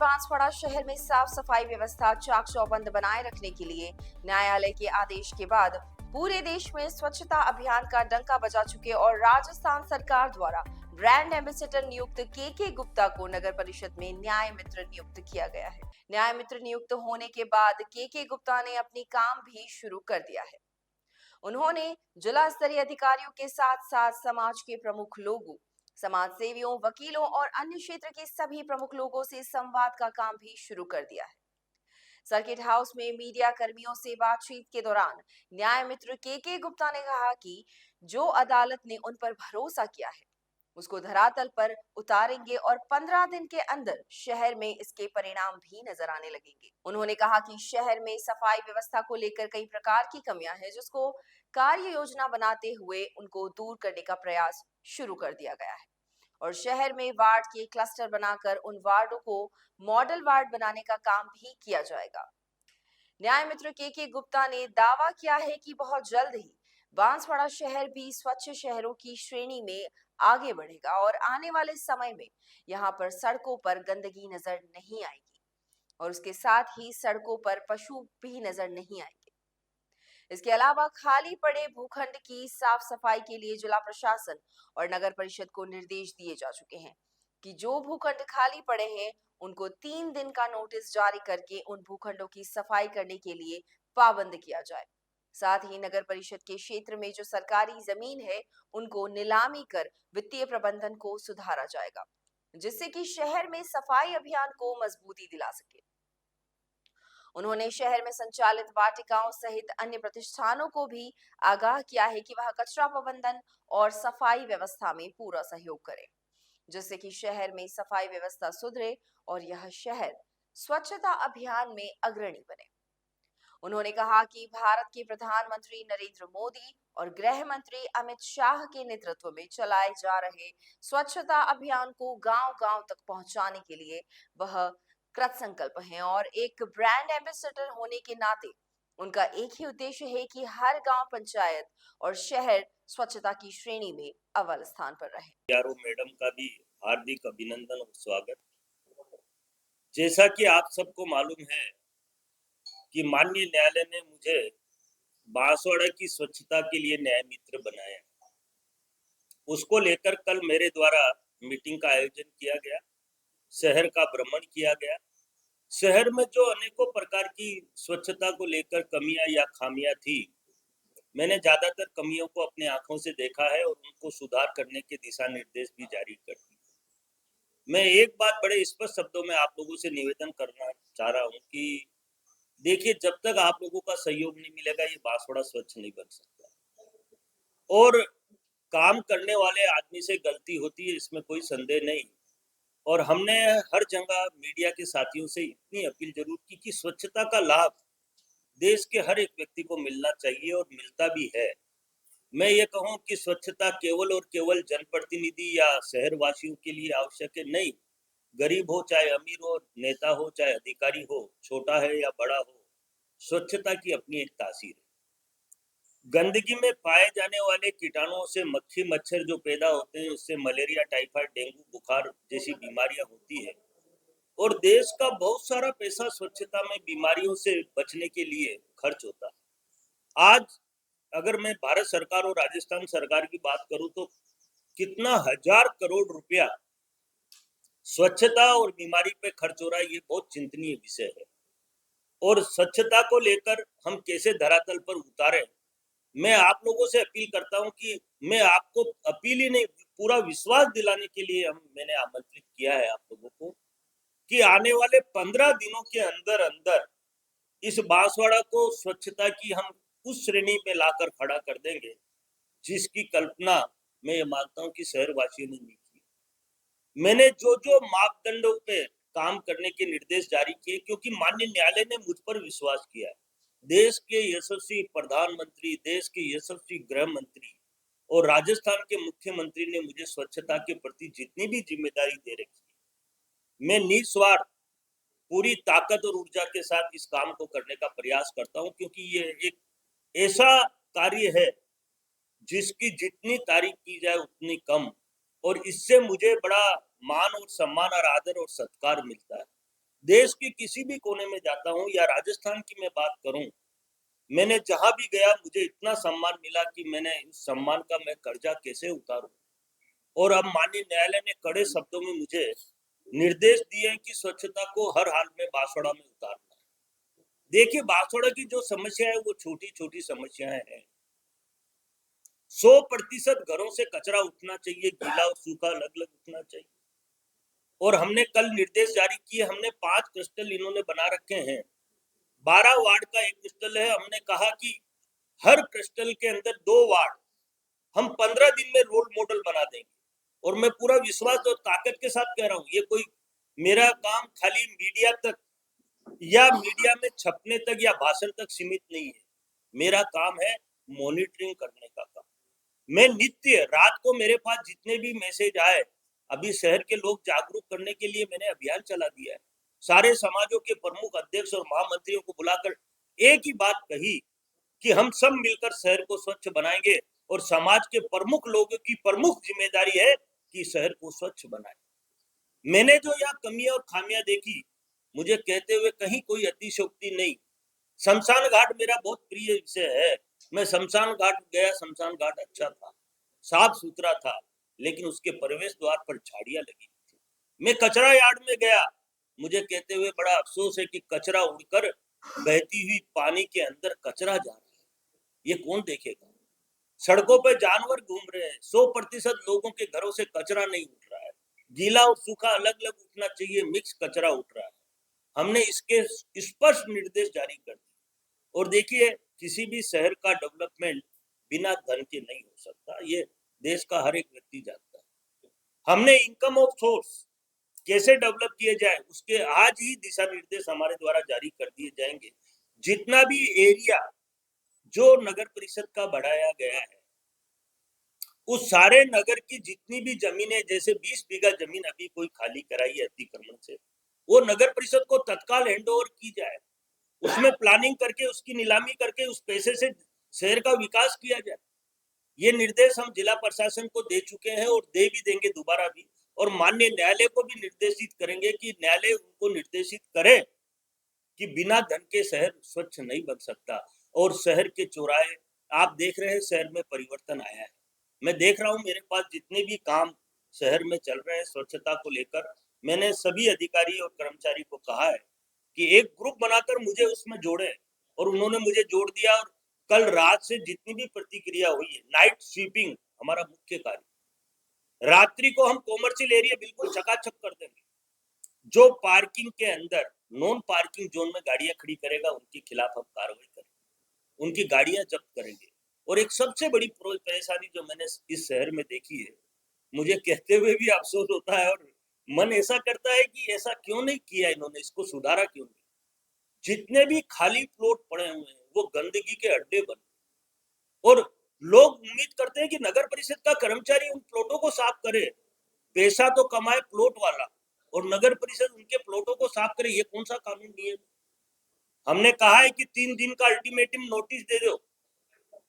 बांसवाड़ा शहर में साफ सफाई व्यवस्था चाक चौबंद बनाए रखने के लिए न्यायालय के आदेश के बाद पूरे देश में स्वच्छता अभियान का डंका बजा चुके और राजस्थान सरकार द्वारा ब्रांड एम्बेसडर नियुक्त के गुप्ता को नगर परिषद में न्याय मित्र नियुक्त किया गया है। न्याय मित्र नियुक्त होने के बाद के गुप्ता ने अपनी काम भी शुरू कर दिया है। उन्होंने जिला स्तरीय अधिकारियों के साथ साथ समाज के प्रमुख लोगों, समाज सेवियों, वकीलों और अन्य क्षेत्र के सभी प्रमुख लोगों से संवाद का काम भी शुरू कर दिया है। सर्किट हाउस में मीडिया कर्मियों से बातचीत के दौरान न्याय मित्र के गुप्ता ने कहा कि जो अदालत ने उन पर भरोसा किया है उसको धरातल पर उतारेंगे और 15 दिन के अंदर शहर में इसके परिणाम भी नजर आने लगेंगे। उन्होंने कहा कि शहर में सफाई व्यवस्था को लेकर कई प्रकार की कमियां हैं, जिसको कार्य योजना बनाते हुए उनको दूर करने का प्रयास शुरू कर दिया गया है और शहर में वार्ड के क्लस्टर बनाकर उन वार्डों को मॉडल वार्ड बनाने का काम भी किया जाएगा। न्याय मित्र के गुप्ता ने दावा किया है कि बहुत जल्द ही बांसवाड़ा शहर भी स्वच्छ शहरों की श्रेणी में आगे बढ़ेगा और आने वाले समय में यहाँ पर सड़कों पर गंदगी नजर नहीं आएगी और उसके साथ ही सड़कों पर पशु भी नजर नहीं आएंगे। इसके अलावा खाली पड़े भूखंड की साफ सफाई के लिए जिला प्रशासन और नगर परिषद को निर्देश दिए जा चुके हैं कि जो भूखंड खाली पड़े हैं उनको 3 दिन का नोटिस जारी करके उन भूखंडों की सफाई करने के लिए पाबंद किया जाए। साथ ही नगर परिषद के क्षेत्र में जो सरकारी जमीन है उनको नीलामी कर वित्तीय प्रबंधन को सुधारा जाएगा, जिससे कि शहर में सफाई अभियान को मजबूती दिला सके। उन्होंने शहर में संचालित वाटिकाओं सहित अन्य प्रतिष्ठानों को भी आगाह किया है कि वह कचरा प्रबंधन और सफाई व्यवस्था में पूरा सहयोग करें, जिससे कि शहर में सफाई व्यवस्था सुधरे और यह शहर स्वच्छता अभियान में अग्रणी बने। उन्होंने कहा कि भारत के प्रधानमंत्री नरेंद्र मोदी और गृह मंत्री अमित शाह के नेतृत्व में चलाए जा रहे स्वच्छता अभियान को गांव-गांव तक पहुंचाने के लिए वह कृत संकल्प हैं और एक ब्रांड एम्बेसडर होने के नाते उनका एक ही उद्देश्य है कि हर गांव, पंचायत और शहर स्वच्छता की श्रेणी में अव्वल स्थान पर रहे। यारो मैडम का भी हार्दिक अभिनंदन और स्वागत। जैसा कि आप सबको मालूम है कि माननीय न्यायालय ने मुझे बांसवाड़ा की स्वच्छता के लिए न्याय मित्र बनाया। उसको लेकर कल मेरे द्वारा मीटिंग का आयोजन किया गया, शहर का भ्रमण किया गया। शहर में जो अनेकों प्रकार की स्वच्छता को लेकर कमियां या खामियां थी, मैंने ज्यादातर कमियों को अपने आंखों से देखा है और उनको सुधार करने के दिशा निर्देश भी जारी कर दिए। मैं एक बात बड़े स्पष्ट शब्दों में आप लोगों से निवेदन करना चाह रहा हूं कि देखिए, जब तक आप लोगों का सहयोग नहीं मिलेगा ये बांसवाड़ा स्वच्छ नहीं बन सकता और काम करने वाले आदमी से गलती होती है, इसमें कोई संदेह नहीं। और हमने हर जगह मीडिया के साथियों से इतनी अपील जरूर की कि स्वच्छता का लाभ देश के हर एक व्यक्ति को मिलना चाहिए और मिलता भी है। मैं ये कहूं कि स्वच्छता केवल और केवल जनप्रतिनिधि या शहरवासियों के लिए आवश्यक है, नहीं। गरीब हो चाहे अमीर हो, नेता हो चाहे अधिकारी हो, छोटा है या बड़ा हो, स्वच्छता की अपनी एक तासीर है। गंदगी में पाए जाने वाले कीटाणुओं से मक्खी मच्छर जो पैदा होते हैं, उससे मलेरिया, टाइफाइड, डेंगू बुखार जैसी बीमारियां होती है और देश का बहुत सारा पैसा स्वच्छता में बीमारियों से बचने के लिए खर्च होता है। आज अगर मैं भारत सरकार और राजस्थान सरकार की बात करूं तो कितना हजार करोड़ रुपया स्वच्छता और बीमारी पे खर्च हो रहा है, ये बहुत चिंतनीय विषय है। और स्वच्छता को लेकर हम कैसे धरातल पर उतारें, मैं आप लोगों से अपील करता हूं कि मैं आपको अपील ही नहीं, पूरा विश्वास दिलाने के लिए मैंने आमंत्रित किया है आप लोगों को कि आने वाले 15 दिनों के अंदर अंदर इस बांसवाड़ा को स्वच्छता की हम उस श्रेणी में लाकर खड़ा कर देंगे जिसकी कल्पना मैं ये मानता हूं कि शहरवासियों ने नहीं की। मैंने जो जो मापदंडों पे काम करने के निर्देश जारी किए, क्योंकि माननीय न्यायालय ने मुझ पर विश्वास किया है। देश के यशस्वी प्रधानमंत्री, देश के यशस्वी गृह मंत्री और राजस्थान के मुख्यमंत्री ने मुझे स्वच्छता के प्रति जितनी भी जिम्मेदारी दे रखी है, मैं निस्वार्थ पूरी ताकत और ऊर्जा के साथ इस काम को करने का प्रयास करता हूं, क्योंकि ये एक ऐसा कार्य है जिसकी जितनी तारीफ की जाए उतनी कम, और इससे मुझे बड़ा मान और सम्मान और आदर और सत्कार मिलता है। देश के किसी भी कोने में जाता हूं या राजस्थान की मैं बात करूं, मैंने जहां भी गया मुझे इतना सम्मान मिला कि मैंने इस सम्मान का मैं कर्जा कैसे उतारूं। और अब माननीय न्यायालय ने कड़े शब्दों में मुझे निर्देश दिए हैं कि स्वच्छता को हर हाल में बांसवाड़ा में उतारना है। देखिए, बांसवाड़ा की जो समस्या है वो छोटी छोटी समस्याएं हैं। 100% घरों से कचरा उठना चाहिए, गीला और सूखा अलग अलग उठना चाहिए। और हमने कल निर्देश जारी किए, हमने 5 क्लस्टर इन्होंने बना रखे हैं, 12 वार्ड का एक क्लस्टर है। हमने कहा कि हर क्लस्टर के अंदर 2 वार्ड हम 15 दिन में रोल मॉडल बना देंगे। और मैं पूरा विश्वास और ताकत के साथ कह रहा हूं, ये कोई मेरा काम खाली मीडिया तक या मीडिया में छपने तक या भाषण तक सीमित नहीं है। मेरा काम है मॉनिटरिंग करने का काम। मैं नित्य रात को मेरे पास जितने भी मैसेज आए, अभी शहर के लोग जागरूक करने के लिए मैंने अभियान चला दिया है। सारे समाजों के प्रमुख अध्यक्ष और महामंत्रियों को बुलाकर एक ही बात कही कि हम सब मिलकर शहर को स्वच्छ बनाएंगे और समाज के प्रमुख लोगों की प्रमुख जिम्मेदारी है कि शहर को स्वच्छ बनाए। मैंने जो यहाँ कमियां और खामियां देखी, मुझे कहते हुए कहीं कोई अतिशयोक्ति नहीं। शमशान घाट मेरा बहुत प्रिय विषय है। मैं शमशान घाट गया, शमशान घाट अच्छा था, साफ सुथरा था, लेकिन उसके प्रवेश द्वार पर झाड़ियां लगी थी। मैं कचरा यार्ड में गया, मुझे कहते हुए बड़ा अफसोस है कि कचरा उड़कर बहती हुई पानी के अंदर कचरा जा रहा है, ये कौन देखेगा। सड़कों पर जानवर घूम रहे हैं, 100% लोगों के घरों से कचरा नहीं उठ रहा है, गीला और सूखा अलग अलग उठना चाहिए, मिक्स कचरा उठ रहा है। हमने इसके स्पष्ट निर्देश जारी कर दिए। और देखिए, किसी भी शहर का डेवलपमेंट बिना धन के नहीं हो सकता, ये देश का हर एक व्यक्ति जानता है। हमने इनकम ऑफ सोर्स कैसे डेवलप किए जाए, उसके आज ही दिशा निर्देश हमारे द्वारा जारी कर दिए जाएंगे। जितना भी एरिया जो नगर परिषद का बढ़ाया गया है, उस सारे नगर की जितनी भी जमीनें, जैसे 20 बीघा जमीन अभी कोई खाली कराई है अतिक्रमण से, वो नगर परिषद को तत्काल हैंड ओवर की जाए, उसमें प्लानिंग करके उसकी नीलामी करके उस पैसे से शहर का विकास किया जाए। ये निर्देश हम जिला प्रशासन को दे चुके हैं और दे भी देंगे दोबारा भी। और माननीय न्यायालय को भी निर्देशित करेंगे कि न्यायालय उनको निर्देशित करे कि बिना धन के शहर स्वच्छ नहीं बन सकता। और शहर के चौराहे आप देख रहे हैं, शहर में परिवर्तन आया है। मैं देख रहा हूं, मेरे पास जितने भी काम शहर में चल रहे हैं स्वच्छता को लेकर, मैंने सभी अधिकारी और कर्मचारी को कहा है कि एक ग्रुप बनाकर मुझे उसमें जोड़े, और उन्होंने मुझे जोड़ दिया। और कल रात से जितनी भी प्रतिक्रिया हुई है, नाइट स्वीपिंग हमारा मुख्य कार्य, रात्रि को हम कॉमर्शियल एरिया बिल्कुल चकाचक कर देंगे। जो पार्किंग के अंदर नॉन पार्किंग जोन में गाड़ियां खड़ी करेगा, उनके खिलाफ हम कार्रवाई करेंगे, उनकी गाड़ियां जब्त करेंगे। और एक सबसे बड़ी परेशानी जो मैंने इस शहर में देखी है, मुझे कहते हुए भी अफसोस होता है और मन ऐसा करता है कि ऐसा क्यों नहीं किया इन्होंने, इसको सुधारा क्यों नहीं। जितने भी खाली प्लॉट पड़े हुए हैं वो गंदगी के अड्डे बने, और लोग उम्मीद करते हैं कि नगर परिषद का कर्मचारी उन प्लॉटों को साफ करे। पैसा तो कमाए प्लॉट वाला और नगर परिषद उनके प्लॉटों को साफ करे, ये कौन सा कानून नियम। हमने कहा है कि 3 दिन का अल्टीमेटम नोटिस दे दो,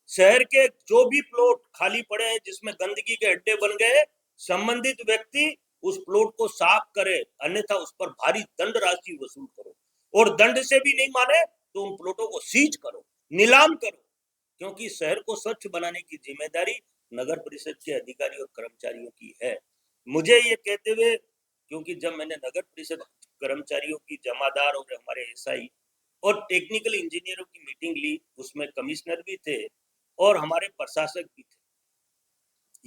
शहर के जो भी प्लॉट खाली पड़े हैं जिसमें गंदगी के अड्डे बन गए, संबंधित व्यक्ति उस प्लॉट को साफ करे, अन्यथा उस पर भारी दंड राशि वसूल करो। और दंड से भी नहीं माने तो उन प्लॉटों को सीज करो, नीलाम करो, क्योंकि शहर को स्वच्छ बनाने की जिम्मेदारी नगर परिषद के अधिकारी और कर्मचारियों की है। मुझे ये कहते हुए, क्योंकि जब मैंने नगर परिषद कर्मचारियों की, जमादार और हमारे एसआई और टेक्निकल इंजीनियरों की मीटिंग ली, उसमें कमिश्नर भी थे और हमारे प्रशासक भी थे।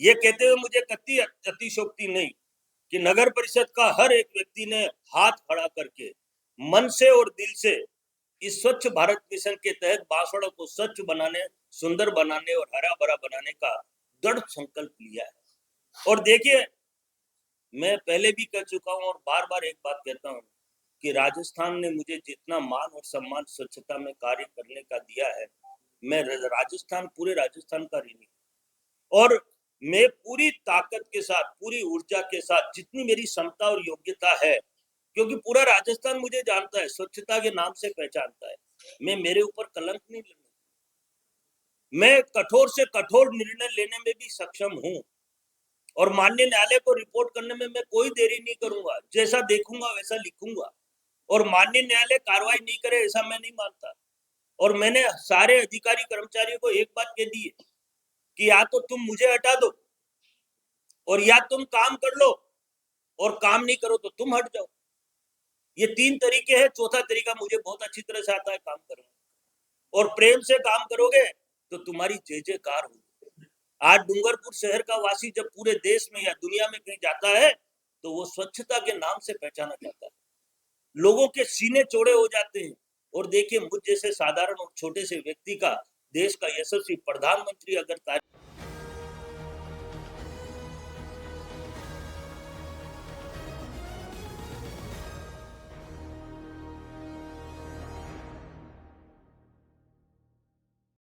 ये कहते हुए मुझे कति अतिशयोक्ति नहीं कि नगर परिषद का हर एक व्यक्ति ने हाथ खड़ा करके मन से और दिल से इस स्वच्छ भारत मिशन के तहत बांसवाड़ा को स्वच्छ बनाने, सुंदर बनाने और हरा भरा बनाने का दृढ़ संकल्प लिया है। और देखिए, मैं पहले भी कह चुका हूं और बार बार एक बात कहता हूं कि राजस्थान ने मुझे जितना मान और सम्मान स्वच्छता में कार्य करने का दिया है, मैं राजस्थान, पूरे राजस्थान का ऋणी, और मैं पूरी ताकत के साथ, पूरी ऊर्जा के साथ, जितनी मेरी क्षमता और योग्यता है, क्योंकि पूरा राजस्थान मुझे जानता है, स्वच्छता के नाम से पहचानता है, मैं, मेरे ऊपर कलंक नहीं लगने, मैं कठोर से कठोर निर्णय लेने में भी सक्षम हूं। और माननीय न्यायालय को रिपोर्ट करने में मैं कोई देरी नहीं करूंगा, जैसा देखूंगा वैसा लिखूंगा। और माननीय न्यायालय कार्रवाई नहीं करे ऐसा मैं नहीं मानता। और मैंने सारे अधिकारी कर्मचारियों को एक बात कह दी है कि या तो तुम मुझे हटा दो और या तुम काम कर लो, और काम नहीं करो तो तुम हट जाओ। ये 3 तरीके हैं, चौथा तरीका मुझे बहुत अच्छी तरह से आता है, काम करना। और प्रेम से काम करोगे तो तुम्हारी जय जयकार होगी। आज डूंगरपुर शहर का वासी जब पूरे देश में या दुनिया में कहीं जाता है तो वो स्वच्छता के नाम से पहचाना जाता है, लोगों के सीने चौड़े हो जाते हैं। और देखिए, मुझ जैसे साधारण और छोटे से व्यक्ति का देश का यशस्वी प्रधानमंत्री अगर